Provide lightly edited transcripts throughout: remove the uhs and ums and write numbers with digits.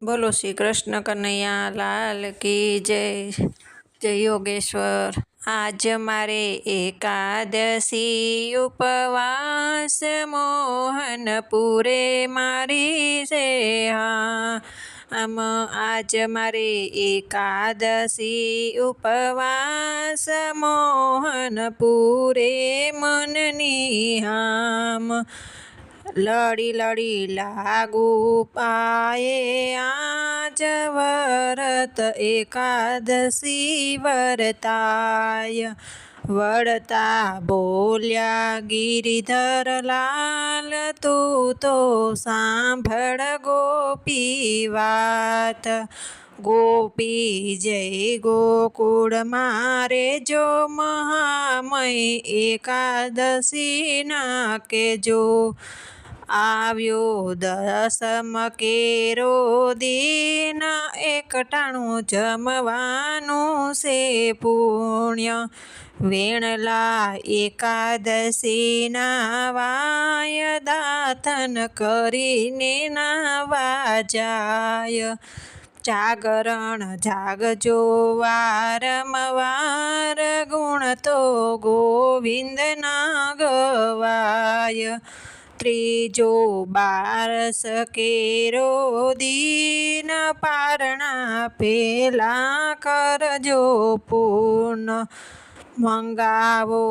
બોલો શ્રી કૃષ્ણ કનૈયા લાલ કી જય જય યોગેશ્વર। આજ મારે એકાદશી ઉપવાસ મોહનપુરે મારી છે આમ આજ મારે એકાદશી ઉપવાસ મોહનપુરે મનની હામ લડી લડી લાગુ પાયે આજ વરત એકાદશી વરતાય વળતા બોલ્યા ગિરિધર લાલ તું તો સાંભળ ગોપી વાત ગોપી જય ગોકુળ મારે જો મહામય એકાદશી ના કેજો આવ્યો દસમ કેરો દિન એકટાણું જમવાનું છે પુણ્ય વેણલા એકાદશીના વાય દાતન કરીને નાવા જાય જાગરણ જાગજો વારંવાર ગુણ તો ગોવિંદના ગવાય ત્રીજો બારસ કેરો દીન પારણા પેલા કરજો પૂર્ણ મંગાવો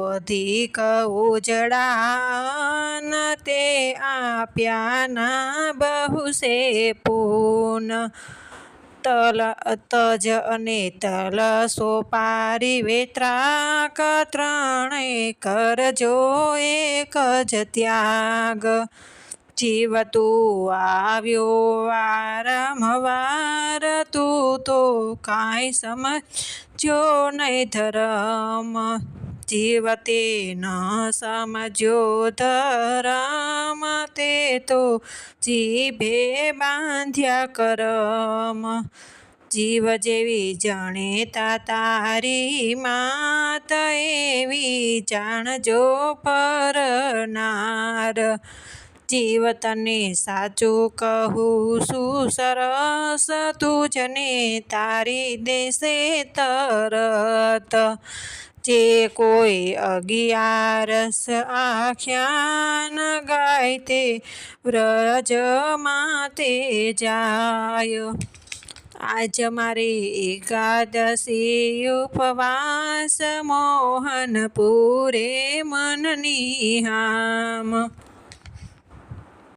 અધિક ઉજળાન તે આપ્યાના બહુ છે પૂન તજ અને તલ સોપારી વેત્રાક ત્રણેય કરજો એક જ ત્યાગ જીવ તું આવ્યો વારંવાર તું તો કાંઈ સમજ્યો નહીં ધરમ જીવ તે ન સમજ્યો ધરમ તે તો જીભે બાંધ્યા કરમ જીવ જેવી જણેતા તારી માત એવી જાણજો પરનાર જીવ તને સાચું કહું છું સરસ તુજને તારી દેશે તરત જે કોઈ 11 આખ્યાન ગાય તે વ્રજમાં તે જાય આજ મારે એકાદશી ઉપવાસ મોહનપુરે મનની હામ।